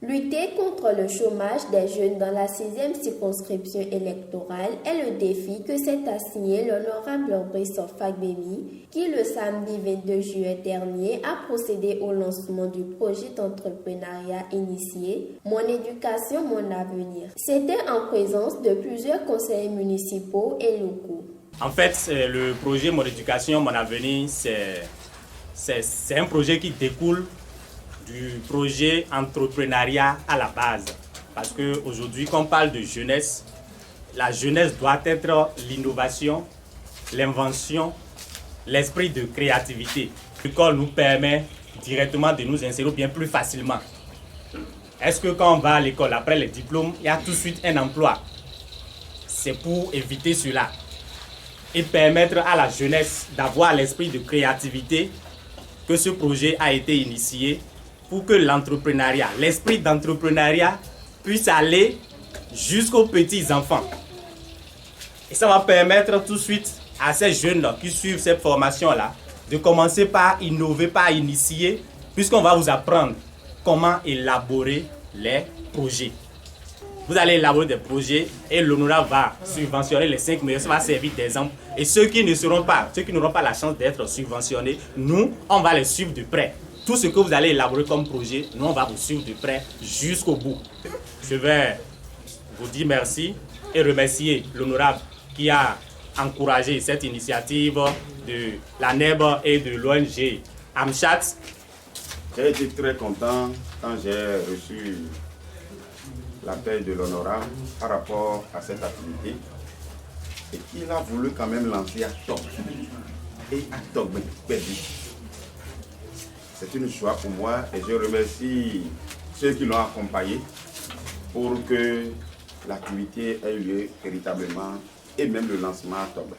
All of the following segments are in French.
Lutter contre le chômage des jeunes dans la 6e circonscription électorale est le défi que s'est assigné l'honorable Brice Fagbemi, qui le samedi 22 juillet dernier a procédé au lancement du projet d'entrepreneuriat initié « Mon éducation, mon avenir ». C'était en présence de plusieurs conseillers municipaux et locaux. En fait, le projet Mon éducation, mon avenir, c'est un projet qui découle du projet entrepreneuriat à la base. Parce qu'aujourd'hui, quand on parle de jeunesse, la jeunesse doit être l'innovation, l'invention, l'esprit de créativité. L'école nous permet directement de nous insérer bien plus facilement. Est-ce que quand on va à l'école, après les diplômes, il y a tout de suite un emploi? C'est pour éviter cela et permettre à la jeunesse d'avoir l'esprit de créativité que ce projet a été initié pour que l'entrepreneuriat, l'esprit d'entrepreneuriat puisse aller jusqu'aux petits-enfants. Et ça va permettre tout de suite à ces jeunes qui suivent cette formation-là de commencer par innover, par initier, puisqu'on va vous apprendre comment élaborer les projets. Vous allez élaborer des projets et l'honorable va subventionner les 5 meilleurs, ça va servir d'exemple. Et ceux qui n'auront pas la chance d'être subventionnés, nous, on va les suivre de près. Tout ce que vous allez élaborer comme projet, nous, on va vous suivre de près jusqu'au bout. Je vais vous dire merci et remercier l'honorable qui a encouragé cette initiative de la NEB et de l'ONG Amchat. J'ai été très content quand j'ai reçu l'appel de l'honorable par rapport à cette activité et qu'il a voulu quand même lancer à Top et à Top. C'est une joie pour moi et je remercie ceux qui l'ont accompagné pour que l'activité ait lieu véritablement et même le lancement à Top.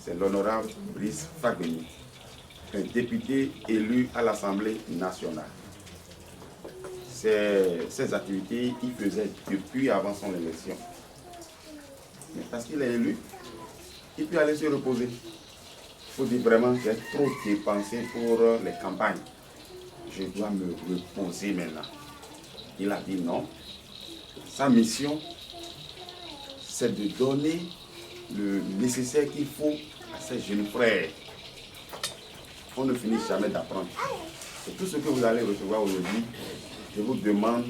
C'est l'honorable Brice Fagbemi, un député élu à l'Assemblée nationale. Ces activités, il faisait depuis avant son élection. Mais parce qu'il est élu, il peut aller se reposer. Il faut dire vraiment que j'ai trop dépensé pour les campagnes. Je dois me reposer maintenant. Il a dit non. Sa mission, c'est de donner le nécessaire qu'il faut à ses jeunes frères. On ne finit jamais d'apprendre. Et tout ce que vous allez recevoir aujourd'hui, je vous demande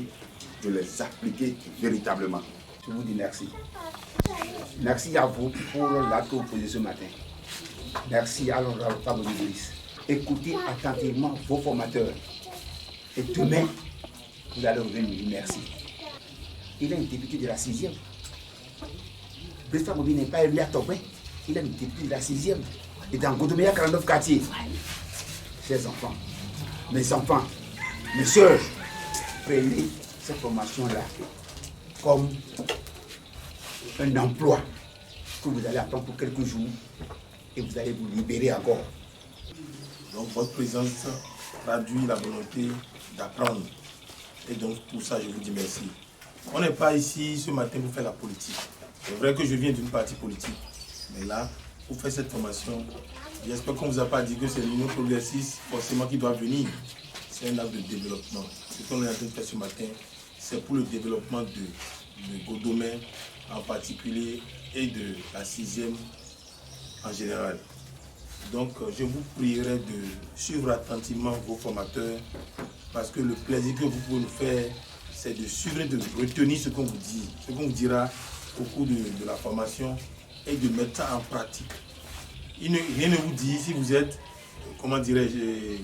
de les appliquer véritablement. Je vous dis merci. Merci à vous pour l'acte que vous posez ce matin. Merci à l'honorable Fagbemi Brice. Écoutez attentivement vos formateurs. Et demain, vous allez revenir. Merci. Il est un député de la 6e. Brice Fagbemi n'est pas élu à Tobin. Il est un député de la 6e. Et dans Godoméa 49 quartiers. Chers enfants, mes enfants, mes soeurs, prenez cette formation-là comme un emploi que vous allez apprendre pour quelques jours et vous allez vous libérer encore. Donc votre présence traduit la volonté d'apprendre. Et donc pour ça, je vous dis merci. On n'est pas ici ce matin pour faire la politique. C'est vrai que je viens d'une partie politique. Mais là, pour faire cette formation, j'espère qu'on ne vous a pas dit que c'est l'Union progressiste forcément qui doit venir. C'est un acte de développement. Ce qu'on est en train de faire ce matin, c'est pour le développement de Godomè en particulier et de la 6e en général. Donc je vous prierai de suivre attentivement vos formateurs parce que le plaisir que vous pouvez nous faire, c'est de suivre et de retenir ce qu'on vous dit, ce qu'on vous dira au cours de la formation et de mettre ça en pratique. Rien ne vous dit si vous êtes, comment dirais-je,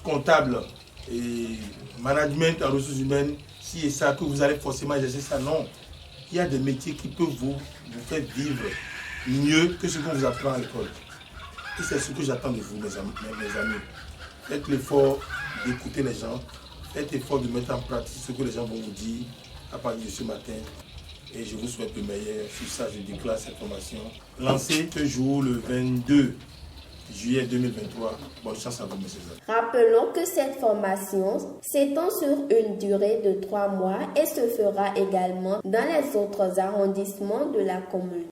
comptable et management en ressources humaines, si et ça, que vous allez forcément exercer ça. Non. Il y a des métiers qui peuvent vous faire vivre mieux que ce qu'on vous apprend à l'école. Et c'est ce que j'attends de vous, mes amis. Faites l'effort d'écouter les gens. Faites l'effort de mettre en pratique ce que les gens vont vous dire à partir de ce matin. Et je vous souhaite le meilleur. Sur ça, je déclare cette formation. Lancée ce jour, le 22 juillet 2023. Bonne chance à vous, messieurs. Rappelons que cette formation s'étend sur une durée de 3 mois et se fera également dans les autres arrondissements de la commune.